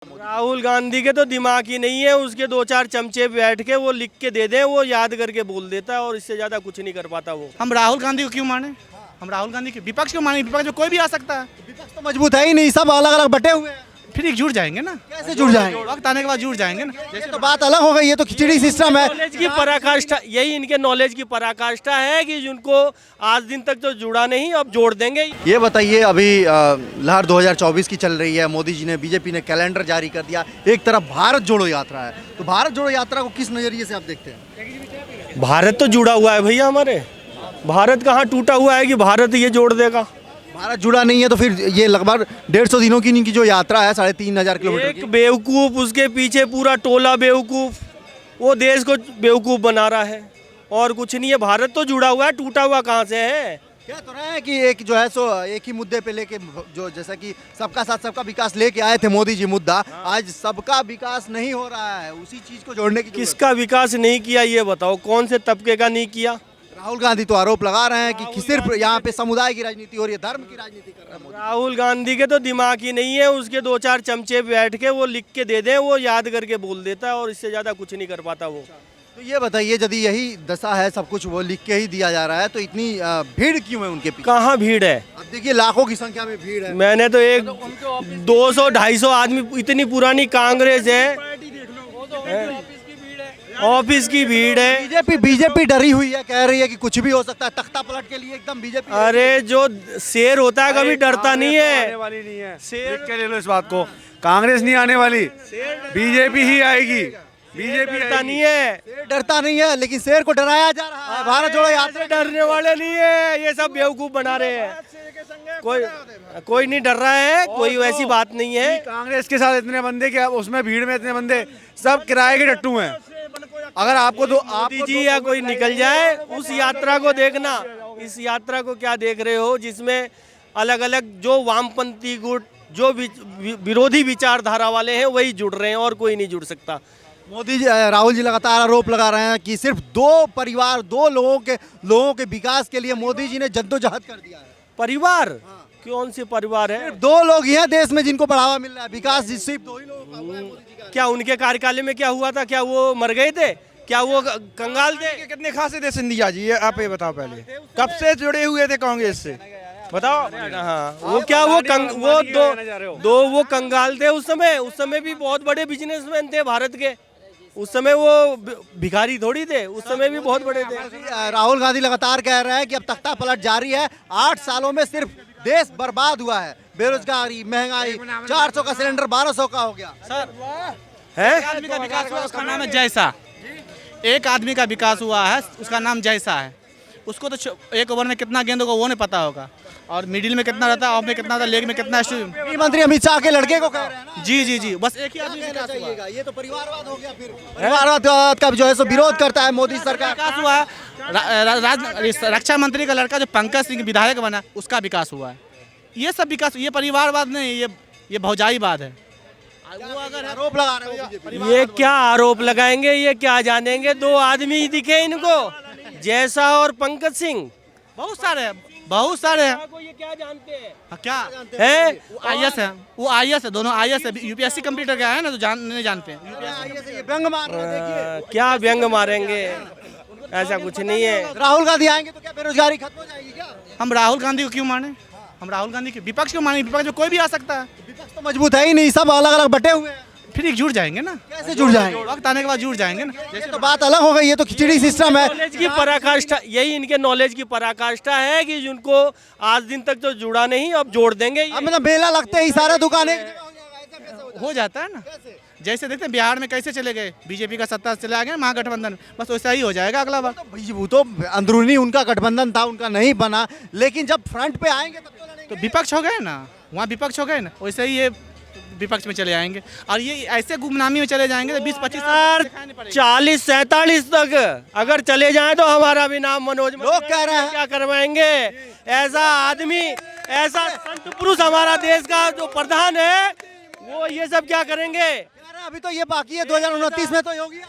राहुल गांधी के तो दिमाग ही नहीं है, उसके दो चार चमचे बैठ के वो लिख के दे दें, वो याद करके बोल देता है और इससे ज्यादा कुछ नहीं कर पाता वो। हम राहुल गांधी को क्यों माने? हम राहुल गांधी के विपक्ष को माने? विपक्ष में कोई भी आ सकता है। विपक्ष तो मजबूत है ही नहीं, सब अलग अलग बटे हुए हैं। फिर एक जुड़ जाएंगे ना। कैसे जुड़ जाएंगे? वक्त आने के बाद जुड़ जाएंगे ना। ये तो बात अलग हो गई, ये तो खिचड़ी सिस्टम है। नॉलेज की पराकाष्ठा, यही इनके नॉलेज की पराकाष्ठा है कि जिनको आज दिन तक तो जुड़ा नहीं, अब जोड़ देंगे। ये बताइए, अभी लहर 2024 की चल रही है, मोदी जी ने, बीजेपी ने कैलेंडर जारी कर दिया, एक तरफ भारत जोड़ो यात्रा है, तो भारत जोड़ो यात्रा को किस नजरिए से आप देखते हैं? भारत तो जुड़ा हुआ है भैया हमारे, भारत कहाँ टूटा हुआ है कि भारत ये जोड़ देगा। भारत जुड़ा नहीं है तो फिर ये लगभग 150 दिनों की इनकी जो यात्रा है 3,500 किलोमीटर एक की। बेवकूफ, उसके पीछे पूरा टोला बेवकूफ, वो देश को बेवकूफ बना रहा है और कुछ नहीं है। भारत तो जुड़ा हुआ है, टूटा हुआ कहाँ से है? कह तो रहे हैं कि एक जो है सो एक ही मुद्दे पे लेके, जो जैसा कि सबका साथ सबका विकास लेके आए थे मोदी जी मुद्दा, आज सबका विकास नहीं हो रहा है, उसी चीज को जोड़ने की। किसका विकास नहीं किया ये बताओ, कौन से तबके का नहीं किया? राहुल गांधी तो आरोप लगा रहे हैं कि सिर्फ यहाँ पे समुदाय की राजनीति हो रही है, धर्म की राजनीति कर रहे हैं मोदी। राहुल गांधी के तो दिमाग ही नहीं है, उसके दो चार चमचे बैठ के वो लिख के दे दें, वो याद करके बोल देता है और इससे ज्यादा कुछ नहीं कर पाता वो। तो ये बताइए, यदि यही दशा है, सब कुछ वो लिख के ही दिया जा रहा है, तो इतनी भीड़ क्यों है उनके पीछे? कहाँ भीड़ है? अब देखिए लाखों की संख्या में भीड़ है। मैंने तो एक 200-250 आदमी, इतनी पुरानी कांग्रेस है, ऑफिस की भीड़ है। बीजेपी डरी हुई है, कह रही है कि कुछ भी हो सकता है, तख्ता पलट के लिए एकदम बीजेपी। अरे जो शेर होता है कभी डरता नहीं है। आने वाली नहीं है, लिख के ले लो इस बात को, कांग्रेस नहीं आने वाली, बीजेपी ही आएगी। बीजेपी डरता नहीं है, शेर डरता नहीं है, लेकिन शेर को डराया जा रहा है। भारत जोड़ो यात्रा डरने वाले नहीं है, ये सब बेवकूफ बना रहे हैं। कोई नहीं डर रहा है, कोई वैसी बात नहीं है। कांग्रेस के साथ इतने बंदे, क्या उसमें भीड़ में इतने बंदे, सब किराए के टट्टू हैं। अगर आपको तो मोदी जी या कोई निकल जाए, उस यात्रा को देखना। इस यात्रा को क्या देख रहे हो, जिसमें अलग अलग जो वामपंथी गुट, जो विरोधी विचारधारा वाले हैं, वही जुड़ रहे हैं और कोई नहीं जुड़ सकता। मोदी जी, राहुल जी लगातार आरोप लगा रहे हैं कि सिर्फ दो परिवार, दो लोगों के विकास के लिए मोदी जी ने जद्दोजहद कर दिया है। परिवार? कौन से परिवार है? सिर्फ दो लोग ही हैं देश में जिनको बढ़ावा मिल रहा है, विकास सिर्फ दो ही लोगों का हुआ है मोदी जी का। क्या उनके कार्यकाल में क्या हुआ था? क्या वो मर गए थे? क्या वो कंगाल थे? कितने खासे थे सिंधिया जी, ये आप ये बताओ पहले, कब से जुड़े हुए थे कांग्रेस से, बताओ। हाँ, वो क्या वो वो कंगाल थे उस समय भी बहुत बड़े बिजनेसमैन थे भारत के। उस समय वो भिखारी थोड़ी थे, उस समय भी बहुत बड़े थे। राहुल गांधी लगातार कह रहे हैं कि अब तख्ता पलट जारी है, 8 सालों में सिर्फ देश बर्बाद हुआ है, बेरोजगारी, महंगाई, 400 का सिलेंडर 1200 का हो गया। है आदमी का विकास हुआ, उसका नाम है जैसा। एक आदमी का विकास हुआ है, उसका नाम जैसा है। उसको तो एक ओवर में कितना गेंद होगा वो नहीं पता होगा, और मिडिल में कितना रहता है, ऑफ में कितना रहता है, लेग में कितना। मंत्री अमित शाह के लड़के को कह रहे हैं ना? जी, बस एक ही आदमी कहना चाहिएगा, ये तो परिवारवाद हो गया। फिर परिवारवाद का जो है सो विरोध करता है मोदी सरकार। विकास हुआ है। रक्षा मंत्री का लड़का जो पंकज सिंह विधायक बना, उसका विकास हुआ है। ये सब विकास, ये परिवारवाद नहीं, ये भौजाईवाद है। वो अगर आरोप लगा रहे हो, ये क्या आरोप लगाएंगे, ये क्या जानेंगे? दो आदमी दिखे इनको, जैसा और पंकज सिंह। बहुत सारे हैं। ये क्या जानते हैं? क्या है? वो आईएएस है, दोनों आईएएस है, यूपीएससी कंप्लीटर गया है ना, तो नहीं जानते हैं। ये व्यंग मार रहे हैं, देखिए। क्या व्यंग मारेंगे? ऐसा कुछ नहीं है। राहुल गांधी आएंगे तो क्या बेरोजगारी खत्म हो जाएगी क्या? हम राहुल गांधी को क्यों माने? हम राहुल गांधी के विपक्ष को माने? विपक्ष में कोई भी आ सकता है। विपक्ष तो मजबूत है ही नहीं, सब अलग अलग बटे हुए हैं। फिर एक जुड़ जाएंगे ना। कैसे जुड़ जाएंगे? वक्त आने के बाद जुड़ जाएंगे ना। ये तो बात अलग हो गई, ये तो खिचड़ी सिस्टम है। नॉलेज की पराकाष्ठा, यही इनके नॉलेज की पराकाष्ठा है कि जिनको आज दिन तक तो जुड़ा नहीं, अब जोड़ देंगे। अब मतलब मेला लगते ही सारा दुकानें हो जाता है ना। जैसे देखते हैं बिहार में कैसे चले गए, बीजेपी का सत्ता से चले आ गए महागठबंधन, बस वैसा ही हो जाएगा अगला बार। वो तो अंदरूनी उनका गठबंधन था, उनका नहीं बना, लेकिन जब फ्रंट पे आएंगे तब तो लड़ेंगे। तो विपक्ष हो गए ना, वहाँ विपक्ष हो गए ना, वैसे ही ये विपक्ष में चले आएंगे, और ये ऐसे गुमनामी में चले जाएंगे तो 20-25 40-47 तक अगर चले जाएं तो हमारा भी नाम मनोज। लोग कह रहे हैं क्या करवाएंगे? ऐसा आदमी, ऐसा संत पुरुष हमारा देश का जो प्रधान है, वो ये सब क्या करेंगे? अभी तो ये बाकी है, 2029 में तो होगी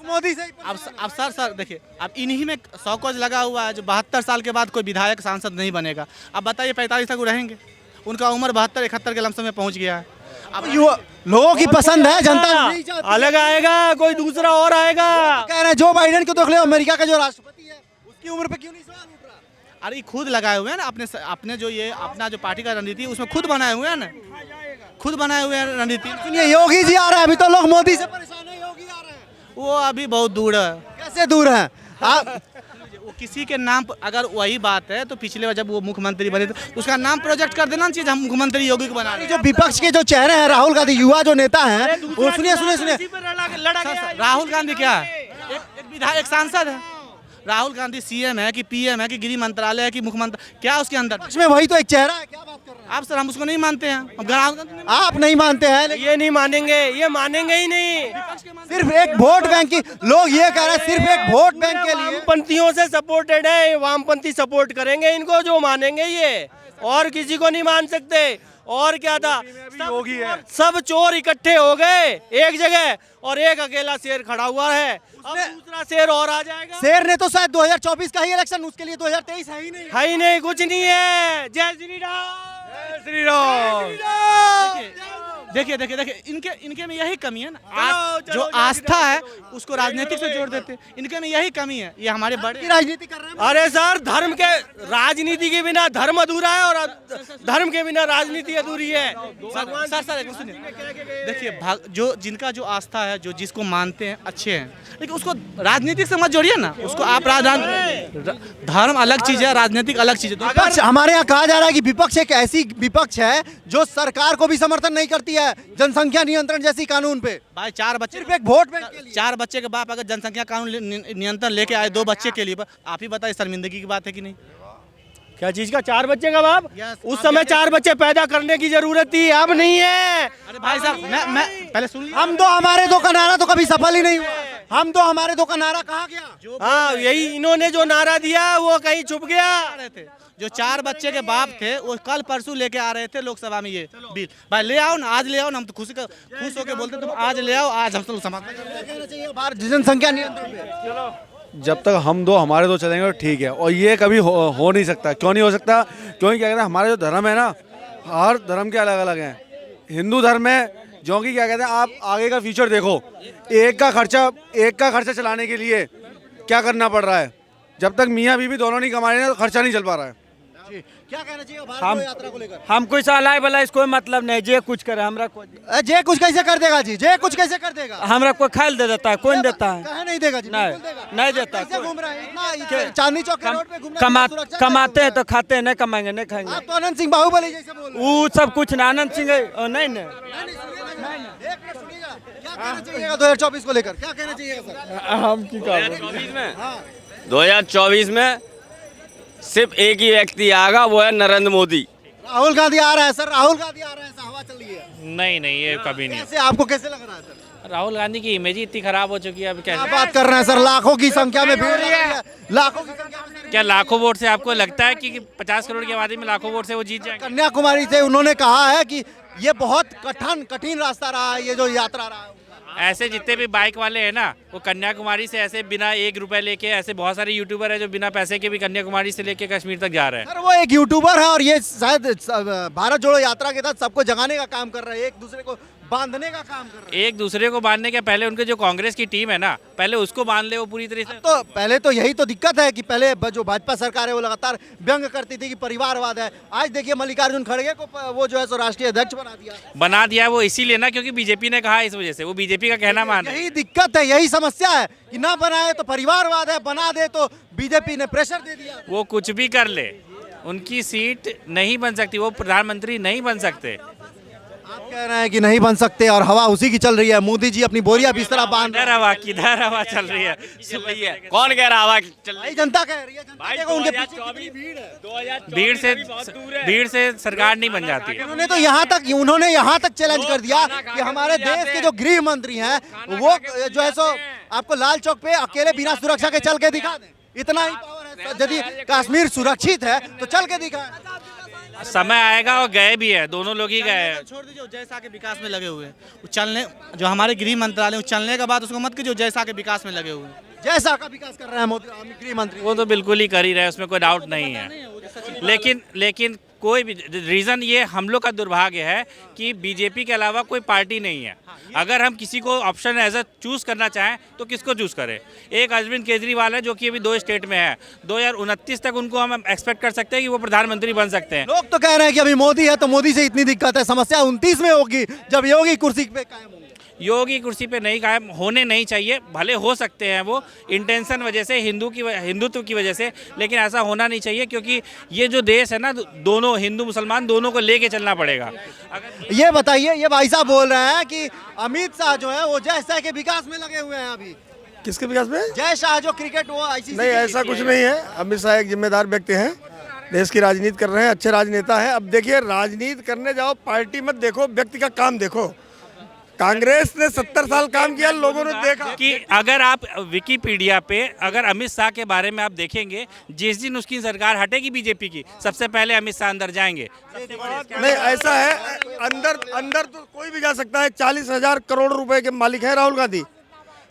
मोदी से। अब सर देखिए, अब इन्हीं में शौकज लगा हुआ है, जो 72 साल के बाद कोई विधायक सांसद नहीं बनेगा। अब बताइए 45 तक रहेंगे, उनका उम्र 72-71 के लमसम में पहुंच गया है। अब युवा लोगों की पसंद है, जनता नहीं चाहती। अलग आएगा, कोई दूसरा और आएगा। कह रहे हैं जो बाइडेन को देख लो, अमेरिका का जो राष्ट्रपति है उसकी उम्र पे क्यों नहीं सवाल उठ रहा? अरे खुद लगाए हुए हैं ना अपने जो ये अपना जो पार्टी का रणनीति है उसमें खुद बनाए हुए हैं ना, खुद बनाए हुए हैं रणनीति। सुनिए, योगी जी आ रहे हैं, अभी तो लोग मोदी से परेशान है, योगी आ रहे हैं। वो अभी बहुत दूर है। कैसे दूर हैं आप? वो किसी के नाम पर अगर वही बात है तो पिछले बार जब वो मुख्यमंत्री बने तो उसका नाम प्रोजेक्ट कर देना चाहिए। हम मुख्यमंत्री योगी को बना रहे जो विपक्ष के जो चेहरे हैं, राहुल गांधी युवा जो नेता हैं, वो सुनिए सुनिए सुनिए, इसी पे लड़ा गया है। राहुल गांधी क्या है? एक विधायक, एक सांसद है। राहुल गांधी सीएम है कि पीएम है कि गृह मंत्रालय है कि मुख्यमंत्री, क्या उसके अंदर? इसमें वही तो एक चेहरा है। क्या बात कर रहे हैं आप सर, हम उसको नहीं मानते हैं। हम राहुल गांधी नहीं आप? नहीं मानते हैं, लेकिन ये नहीं मानेंगे, ये मानेंगे ही नहीं। सिर्फ एक वोट बैंक की लोग ये कह रहे हैं, सिर्फ एक वोट बैंक के लिए। वामपंथियों से सपोर्टेड है, वामपंथी सपोर्ट करेंगे इनको, जो मानेंगे ये, और किसी को नहीं मान सकते। और क्या था, योगी है। सब चोर इकट्ठे हो गए एक जगह और एक अकेला शेर खड़ा हुआ है। अब दूसरा शेर और आ जाएगा। शेर ने तो शायद 2024 का ही इलेक्शन, उसके लिए 2023 है ही नहीं। है ही नहीं, कुछ नहीं है। जय श्री राम। श्री राम। देखिए देखिए देखिए, इनके में यही कमी है ना। चलो, जो चलो, आस्था है उसको राजनीतिक से जोड़ देते हैं। इनके में यही कमी है। ये हमारे की बड़े राजनीति कर रहे हैं। अरे सर, धर्म के राजनीति के बिना धर्म अधूरा है और धर्म के बिना राजनीति अधूरी है। सर एक सुनिए, देखिए जो जिनका जो आस्था है, जो जिसको मानते हैं अच्छे हैं, लेकिन उसको राजनीतिक से मत जोड़िए ना। उसको आप धर्म अलग चीज है, राजनीतिक अलग चीज है। विपक्ष, हमारे यहाँ कहा जा रहा है कि विपक्ष एक ऐसी विपक्ष है जो सरकार को भी समर्थन नहीं करती है जनसंख्या नियंत्रण जैसी कानून पे। भाई चार बच्चे, सिर्फ एक वोट बैंक के लिए। 4 बच्चे के बाप अगर जनसंख्या कानून नियंत्रण लेके आए 2 बच्चे के लिए, आप ही बताइए शर्मिंदगी की बात है कि नहीं? क्या चीज का 4 बच्चे का बाप? Yes, उस आप समय जैसे- 4 बच्चे पैदा करने की जरूरत थी, अब नहीं है। अरे भाई साहब, मैं पहले सुन लीजिए। हम दो हमारे दो का नारा तो कभी सफल ही नहीं हुआ। हम दो हमारे दो का नारा कहाँ गया? हाँ, यही इन्होंने जो नारा दिया वो कहीं छुप गया। रहे थे जो 4 बच्चे के बाप थे, वो कल परसों लेके आ रहे थे लोकसभा में ये बिल। भाई ले आओ ना, आज ले आओ ना। हम तो खुश होकर बोलते तुम आज ले आओ, आज हम तो समाज कहना चाहिए भारत जनसंख्या नियंत्रण पे। जब तक हम दो हमारे दो चलेंगे तो ठीक है, और ये कभी हो नहीं सकता। क्यों नहीं हो सकता? क्योंकि क्या कहते हैं, हमारे जो धर्म है ना, हर धर्म के अलग अलग हैं। हिंदू धर्म में जो कि क्या कहते हैं, आप आगे का फ्यूचर देखो, एक का खर्चा चलाने के लिए क्या करना पड़ रहा है। जब तक मियाँ बीवी दोनों नहीं कमा रहे हैं तो खर्चा नहीं चल पा रहा है। क्या कहना चाहिए भारत जोड़ो यात्रा को लेकर? हम कोई साला भला इसको मतलब नहीं, जे कुछ करे हमरा को, जे कुछ कैसे कर देगा जी? जे कुछ कैसे कर देगा? हमरा कोई खाल दे देता है, कोई नहीं देता है। कहे नहीं देगा जी? नहीं, बिल्कुल देगा। नहीं देता कैसे कोई। घूम रहे हैं इतना चांदनी चौक के रोड पे घूमना? कमाते हैं तो खाते हैं, नहीं कमाएंगे नहीं खाएंगे। आप तो अनंत सिंह बाहुबली जैसे बोल रहे हैं। वो सब कुछ ना, आनंद सिंह है, नहीं नहीं। एक मिनट सुनिएगा, क्या कहना चाहिएगा 2024 को लेकर? क्या कहना चाहिएगा सर? हम की 2024 में सिर्फ एक ही व्यक्ति आएगा, वो है नरेंद्र मोदी। राहुल गांधी आ रहा है सर, राहुल गांधी आ रहा है, ऐसा हवा चल रही है। नहीं ये कभी नहीं। कैसे, आपको कैसे लग रहा है सर? राहुल गांधी की इमेज ही इतनी खराब हो चुकी है, अब क्या कैसे? बात कर रहे हैं सर? लाखों की संख्या में भीड़ लग रही है, लाखों की संख्या में। क्या लाखों वोट से आपको लगता है कि 50 करोड़ की आबादी में लाखों वोट से वो जीत जाएंगे? कन्याकुमारी से उन्होंने कहा है कि ये बहुत कठिन रास्ता रहा है, ये जो यात्रा रहा है। ऐसे जितने भी बाइक वाले हैं ना, वो कन्याकुमारी से ऐसे बिना 1 रुपए लेके, ऐसे बहुत सारे यूट्यूबर है जो बिना पैसे के भी कन्याकुमारी से लेके कश्मीर तक जा रहे हैं। सर वो एक यूट्यूबर है और ये शायद भारत जोड़ो यात्रा के तहत सबको जगाने का काम कर रहा है, एक दूसरे को बांधने का काम कर रहा है। एक दूसरे को बांधने के पहले उनके जो कांग्रेस की टीम है ना, पहले उसको बांध ले वो पूरी तरह से। तो पहले तो यही तो दिक्कत है कि पहले जो भाजपा सरकार है वो लगातार व्यंग करती थी कि परिवारवाद है। आज देखिए मल्लिकार्जुन खड़गे को वो जो है सो राष्ट्रीय अध्यक्ष बना दिया वो इसीलिए ना, क्योंकि बीजेपी ने कहा, इस वजह से वो बीजेपी का कहना मान रहे हैं। यही दिक्कत है, यही समस्या है कि ना बनाए तो परिवारवाद है, बना दे तो बीजेपी ने प्रेशर दे दिया। वो कुछ भी कर ले, उनकी सीट नहीं बन सकती, वो प्रधानमंत्री नहीं बन सकते। आप कह रहे हैं कि नहीं बन सकते और हवा उसी की चल रही है। मोदी जी अपनी बोरिया बिस्तरा बांध रहे हैं। किधर हवा चल रही है? चल रही है, कौन कह रहा हवा चल रही भाई जनता कह रही है, जनता भाई देखो उनके पीछे 2024 कितनी भीड़ है। 2024 भीड़ से सरकार नहीं बन जाती है। उन्होंने यहाँ तक चैलेंज कर दिया कि हमारे देश के जो गृह मंत्री हैं वो जो है सो आपको लाल चौक पे अकेले बिना सुरक्षा के चल के दिखा दें। इतना ही पावर है। यदि कश्मीर सुरक्षित है तो चल के दिखाएं। समय आएगा, और गए भी है, दोनों लोग ही गए हैं। छोड़ दीजिए, जैसा के विकास में लगे हुए हैं। वो चलने, जो हमारे गृह मंत्रालय, चलने के बाद उसको मत कीजिए, जैसा के विकास में लगे हुए हैं। जैसा का विकास कर रहे हैं मोदी गृह मंत्री। वो तो बिल्कुल ही कर ही रहे हैं, उसमें कोई डाउट नहीं है। लेकिन कोई भी रीज़न, ये हम लोग का दुर्भाग्य है कि बीजेपी के अलावा कोई पार्टी नहीं है। अगर हम किसी को ऑप्शन एज अ चूज़ करना चाहें तो किसको चूज़ करें? एक अरविंद केजरीवाल है जो कि अभी 2 स्टेट में है, 2029 तक उनको हम एक्सपेक्ट कर सकते हैं कि वो प्रधानमंत्री बन सकते हैं। लोग तो कह रहे हैं कि अभी मोदी है तो मोदी से इतनी दिक्कत है, समस्या 29 में होगी जब योगी कुर्सी पे कायम होंगे। योगी कुर्सी पे नहीं कायम होने नहीं चाहिए, भले हो सकते हैं वो इंटेंशन वजह से, हिंदुत्व की वजह से, लेकिन ऐसा होना नहीं चाहिए क्योंकि ये जो देश है ना, दोनों हिंदू मुसलमान दोनों को लेके चलना पड़ेगा। अगर ये बताइए, ये भाई साहब बोल रहे हैं कि अमित शाह जो है वो जय शाह के विकास में लगे हुए हैं अभी। किसके विकास में? जय शाह जो क्रिकेट वो आईसीसी नहीं, ऐसा कुछ नहीं है। अमित शाह एक जिम्मेदार व्यक्ति हैं, देश की राजनीति कर रहे हैं, अच्छे राजनेता हैं। अब देखिए, राजनीति करने जाओ, पार्टी मत देखो, व्यक्ति का काम देखो। कांग्रेस ने 70 साल काम किया, लोगों ने देखा कि अगर आप विकिपीडिया पे अगर अमित शाह के बारे में आप देखेंगे, जिस दिन उसकी सरकार हटेगी बीजेपी की, सबसे पहले अमित शाह अंदर जाएंगे। नहीं, ऐसा है, अंदर तो कोई भी जा सकता है। 40,000 करोड़ रुपए के मालिक है राहुल गांधी,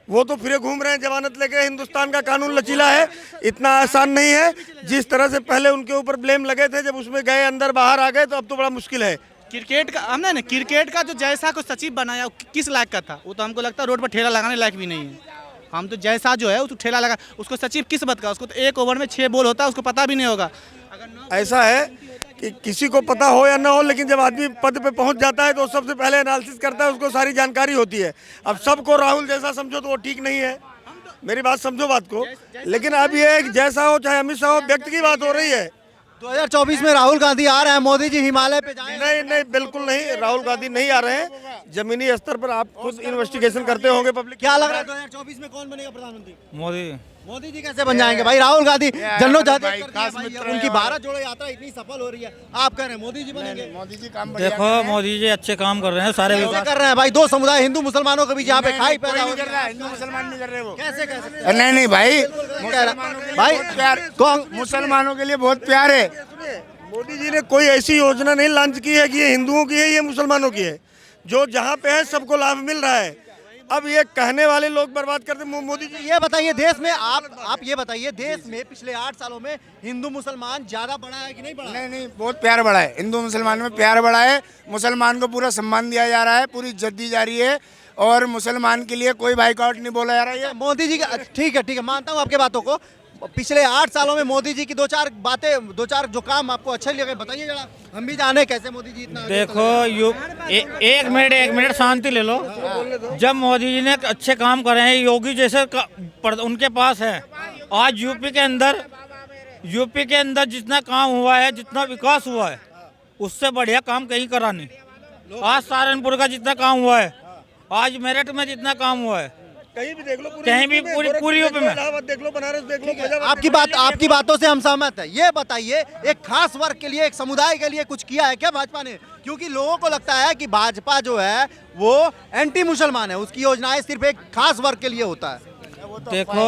वो तो फिर घूम रहे हैं जमानत लेके। हिंदुस्तान का कानून लचीला है, इतना आसान नहीं है। जिस तरह से पहले उनके ऊपर ब्लेम लगे थे, जब उसमें गए अंदर बाहर आ गए, तो अब तो बड़ा मुश्किल है। क्रिकेट का हमने ना क्रिकेट का जो जय शाह को सचिव बनाया, किस लायक का था? वो तो हमको लगता है रोड पर ठेला लगाने लायक भी नहीं है। हम तो जय शाह जो है उसको ठेला लगा, उसको सचिव किस बात का? उसको तो 1 ओवर में 6 बॉल होता है, उसको पता भी नहीं होगा। ऐसा है कि किसी को पता हो या ना हो, लेकिन जब आदमी पद पे पहुंच जाता है तो सबसे पहले एनालिसिस करता है, उसको सारी जानकारी होती है। अब सबको राहुल जैसा समझो तो वो ठीक नहीं है, मेरी बात समझो बात को। लेकिन अब ये जैसा हो चाहे अमित शाह हो, व्यक्ति की बात हो रही है। 2024 में राहुल गांधी आ रहे हैं, मोदी जी हिमालय पे जाएंगे? नहीं नहीं, बिल्कुल नहीं, राहुल गांधी नहीं आ रहे हैं। जमीनी स्तर पर आप खुद इन्वेस्टिगेशन करते होंगे पब्लिक। क्या लग रहा है 2024 में कौन बनेगा प्रधानमंत्री? मोदी। मोदी जी कैसे बन जाएंगे भाई? राहुल गांधी जन्नोजात कर दिया भाई, उनकी भारत जोड़ो यात्रा इतनी सफल हो रही है, आप कह रहे हैं मोदी जी बनेंगे? मोदी जी काम देखो मोदी जी अच्छे काम कर रहे हैं, सारे कैसे कर रहे हैं भाई? 2 समुदाय हिंदू मुसलमानों के बीच यहाँ पे खाई पैदा हो रही है। हिंदू मुसलमान नहीं कर रहे वो। कैसे कैसे नहीं नहीं भाई, भाई कौन मुसलमानों के लिए बहुत प्यार है। मोदी जी ने कोई ऐसी योजना नहीं लॉन्च की है कि ये हिंदुओं की है, ये मुसलमानों की है। जो जहाँ पे है सबको लाभ मिल रहा है। अब ये कहने वाले लोग बर्बाद करते मोदी जी। ये बताइए, देश में आप ये बताइए, देश में पिछले 8 सालों में हिंदू मुसलमान ज्यादा बढ़ा है कि नहीं बढ़ा? नहीं नहीं, बहुत प्यार बढ़ा है। हिंदू मुसलमान में प्यार बढ़ा है। मुसलमान को पूरा सम्मान दिया जा रहा है, पूरी इज्जत दी जा रही है, और मुसलमान के लिए कोई बाइकआउट नहीं बोला जा रहा है। मोदी जी का ठीक है, मानता हूँ आपके बातों को। पिछले 8 सालों में मोदी जी की 2-4 बातें, 2-4 जो काम आपको अच्छे लगे बताइए जरा, हम भी जाने कैसे मोदी जी इतना। देखो एक मिनट शांति ले लो। जब मोदी जी ने अच्छे काम करे हैं, योगी जैसे उनके पास है। आज यूपी के अंदर जितना काम हुआ है, जितना विकास हुआ है, उससे बढ़िया काम कहीं करा नहीं। आज सहारनपुर का जितना काम हुआ है, आज मेरठ में जितना काम हुआ है, कहीं भी देख लो, कहीं भी पूरी यूपी में देख लो, बनारस देख लो। आपकी बातों से हम सहमत है। ये बताइए, एक खास वर्ग के लिए, एक समुदाय के लिए कुछ किया है क्या भाजपा ने? क्योंकि लोगों को लगता है कि भाजपा जो है वो एंटी मुसलमान है, उसकी योजनाएं सिर्फ एक खास वर्ग के लिए होता है। देखो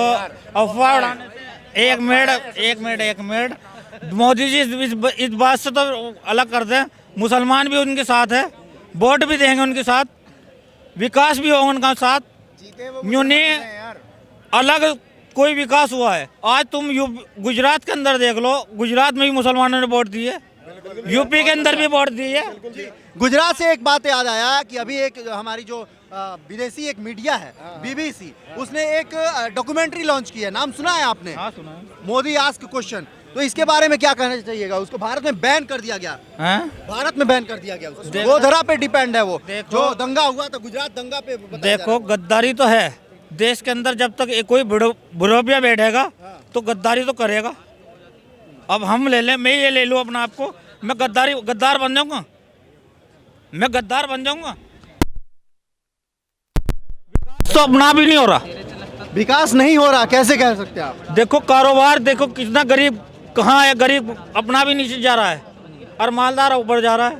अफवाह उड़ाने से एक मिनट मोदी जी इस बात से तो अलग कर दें, मुसलमान भी उनके साथ है, वोट भी देंगे उनके साथ, विकास भी होगा उनका साथ। अलग कोई विकास हुआ है? आज तुम गुजरात के अंदर देख लो, गुजरात में भी मुसलमानों ने वोट दिए, यूपी के अंदर भी वोट दिए। गुजरात से एक बात याद आया कि अभी एक हमारी जो विदेशी एक मीडिया है BBC, उसने एक डॉक्यूमेंट्री लॉन्च की है, नाम सुना है आपने? हाँ सुना है। Modi ask question. तो इसके बारे में क्या कहना चाहिएगा? उसको भारत में बैन कर दिया गया हैं? भारत में बैन कर दिया गया उसको। गोधरा पे डिपेंड है वो, जो दंगा हुआ था गुजरात दंगा पे। देखो गद्दारी तो है देश के अंदर, जब तक कोई बुढ़ोबिया बैठेगा तो गद्दारी तो करेगा। अब हम ले लें, मैं ये ले लूँ अपना आपको, मैं गद्दार बन जाऊंगा, मैं गद्दार बन जाऊंगा? तो अपना भी नहीं हो रहा, विकास नहीं हो रहा, कैसे कह सकते हैं आप? देखो कारोबार देखो, कितना गरीब कहाँ है, गरीब अपना भी नीचे जा रहा है और मालदार ऊपर जा रहा है।